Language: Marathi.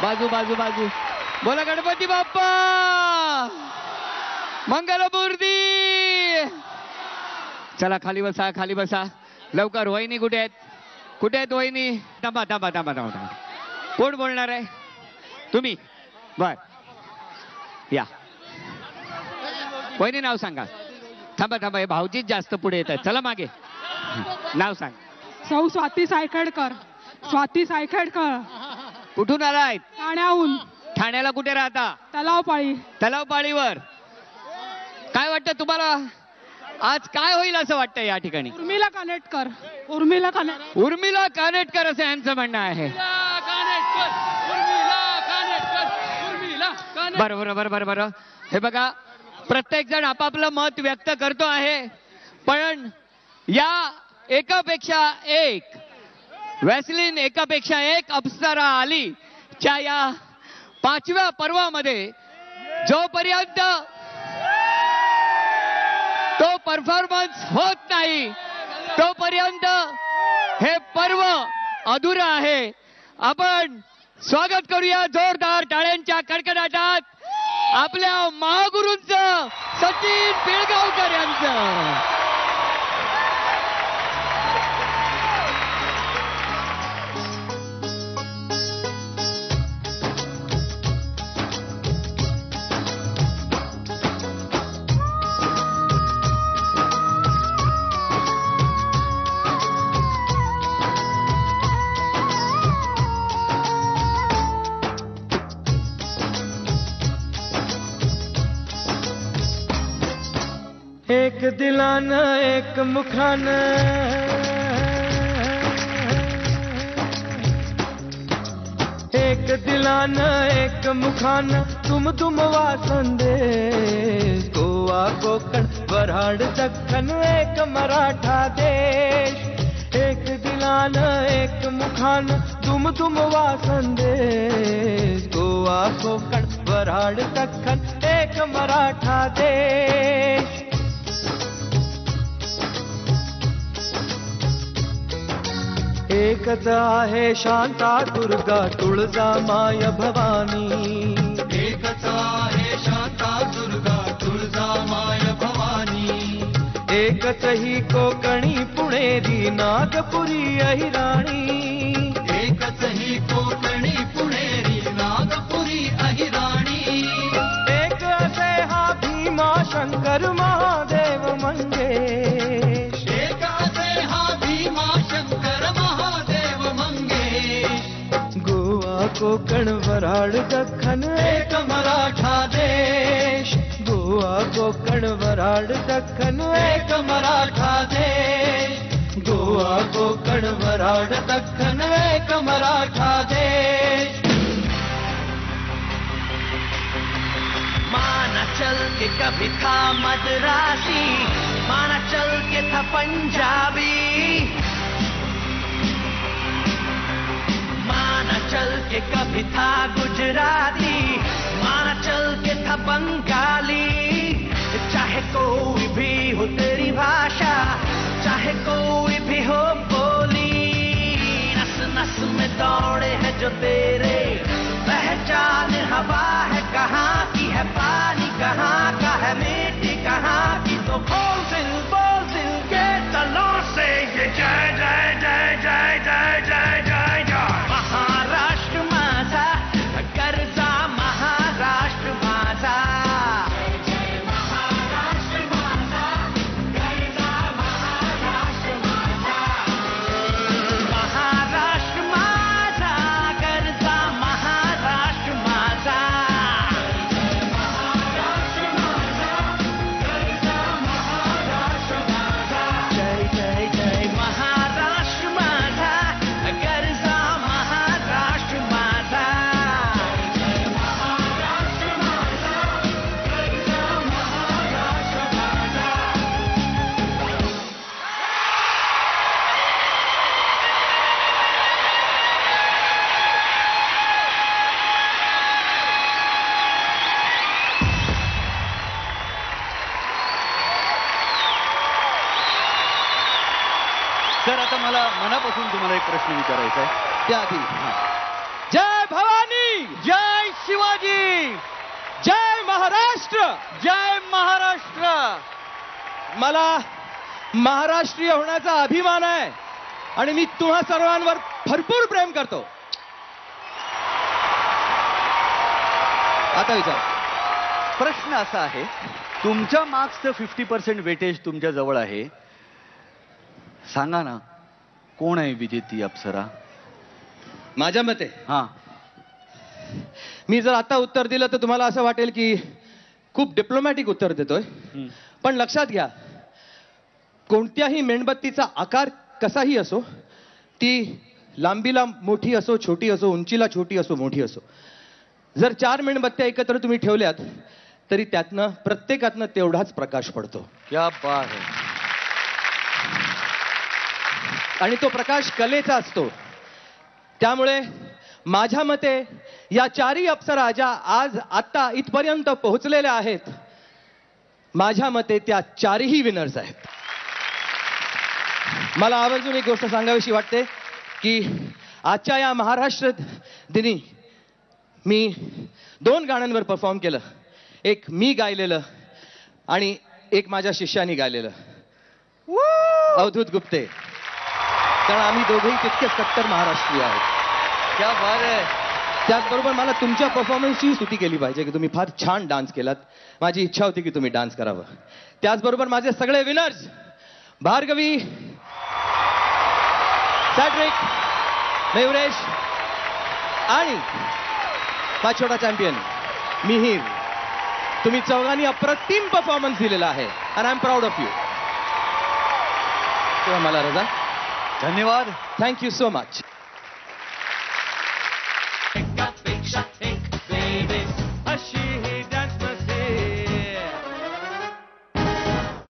बाजू बाजू बाजू. बोला गणपती बाप्पा मंगलमूर्ती. चला खाली बसा, खाली बसा लवकर. वहिनी कुठे आहेत? कुठे आहेत वहिनी? थांबा थांबा थांबा थांबा. कोण बोलणार आहे? तुम्ही? बर या. वहिनी नाव सांगा. थांबा थांबा, हे भाऊजीच जास्त पुढे येत आहेत. चला मागे. नाव सांग. सौ स्वाती सायखेडकर. स्वाती सायखेडकर. कुठून आलाय? ठाण्याहून. ठाण्याला कुठे राहता? तलावपाळी. तलावपाळीवर. काय वाटतं तुम्हाला आज काय होईल असं वाटतं या ठिकाणी? उर्मिला कानेटकर. उर्मिला कानेटकर. उर्मिला कानेटकर असं यांचं म्हणणं आहे. बरं बरं बरं बरं. हे बघा, प्रत्येक जण आपापलं मत व्यक्त करतो आहे, पण या एकापेक्षा एक वॅसलीन, एकापेक्षा एक अप्सरा आली च्या या 5व्या पर्वामध्ये जोपर्यंत तो परफॉर्मन्स होत नाही तोपर्यंत हे पर्व अधुरा आहे. आपण स्वागत करूया जोरदार टाळ्यांच्या कडकडाटात आपल्या महागुरूंचं, सचिन पिळगावकर यांचं. एक दिलानं एक मुखानं, एक दिलानं एक मुखानं तुम तुम वासंदेश. गोवा कोकण वऱ्हाड दख्खन एक मराठा देश. एक दिलानं एक मुखानं तुम तुम वासंदेश. गोवा कोकण वऱ्हाड दख्खन एक मराठा देश. एकच आहे शांता दुर्गा तुळजा माय भवानी. एकच आहे शांता दुर्गा तुळजा माय भवानी. एकच ही कोकणी पुणेरी नागपुरी अहिराणी. एकच ही कोकणी पुणेरी नागपुरी अहिराणी. एक असे हा भीमा शंकर महादेव मंगेश. एक असे हा भीमा शंकर महादेव मंगेश. गोवा कोकण वऱ्हाड दख्खन एक मराठा देश. गोवा कोकण वऱ्हाड दख्खन एक मराठा देश. गोवा कोकण वऱ्हाड दख्खन एक मराठा देश. माना चल के कभी था मद्रासी, माना चल के था पंजाबी, माना चल के कभी था गुजराती, माना चल के था बंगाली. चाहे कोई भी हो तेरी भाषा, चाहे कोई भी हो बोली, नस नस में दौड़े है जो तेरे पहचान. हवा है कहाँ की है, पानी कहाँ का है, मिट्टी कहाँ की. तो बोल दिल के तलों से ये जय जय जय जय जय जय जय जय. महाराष्ट्र माझा कर्जा, महाराष्ट्र माझा. महाराष्ट्र माझा कर्जा, महाराष्ट्र माझा. महाराष्ट्र माझा कर्जा, महाराष्ट्र माझा. महाराष्ट्र माझा कर्जा, महाराष्ट्र माझा. जय जय जय. महाराष्ट्र माझा कर्जा, महाराष्ट्र माझा. महाराष्ट्र माझा कर्जा, महाराष्ट्र माझा. सर, आता मला मनापासून तुम्हाला एक प्रश्न विचारायचा आहे. त्याआधी जय भवानी. शिवाजी, जय शिवाजी, जय महाराष्ट्र. जय महाराष्ट्र. मला महाराष्ट्रीय होण्याचा अभिमान आहे आणि मी तुम्हा सर्वांवर भरपूर प्रेम करतो. आता विचार. प्रश्न असा आहे, तुमच्या मार्क्सचं 50% वेटेज तुमच्या जवळ आहे. सांगा ना, कोण आहे विजेती अप्सरा? माझ्या मते हा, मी जर आता उत्तर दिलं तर तुम्हाला असं वाटेल की खूप डिप्लोमॅटिक उत्तर देतोय. पण लक्षात घ्या, कोणत्याही मेणबत्तीचा आकार कसाही असो, ती लांबीला मोठी असो, छोटी असो, उंचीला छोटी असो, मोठी असो, जर 4 मेणबत्त्या एकत्र तुम्ही ठेवल्यात तरी त्यातनं प्रत्येकातनं तेवढाच प्रकाश पडतो. क्या बात आहे. आणि तो प्रकाश कलेचा असतो. त्यामुळे माझ्या मते या 4ही अप्सरा ज्या आज आता इथपर्यंत पोहोचलेल्या आहेत, माझ्या मते त्या 4ही विनर्स आहेत. मला आवर्जून एक गोष्ट सांगावीशी वाटते की आजच्या या महाराष्ट्र दिनी मी 2 गाण्यांवर परफॉर्म केलं. एक मी गायलेलं आणि एक माझ्या शिष्यानी गायलेलं, अवधूत गुप्ते. कारण आम्ही दोघेही तितकेच कट्टर महाराष्ट्रीय आहोत. क्या बात आहे. त्याचबरोबर मला तुमच्या परफॉर्मन्सची स्तुती केली पाहिजे की तुम्ही फार छान डान्स केलात. माझी इच्छा होती की तुम्ही डान्स करावं. त्याचबरोबर माझे सगळे विनर्स, भार्गवी, सॅड्रिक, मयुरेश आणि हा छोटा चॅम्पियन मिहीर, तुम्ही चौघांनी अप्रतिम परफॉर्मन्स दिलेला आहे. And I am proud of you. तेव्हा मला रजा. धन्यवाद. Thank you so much.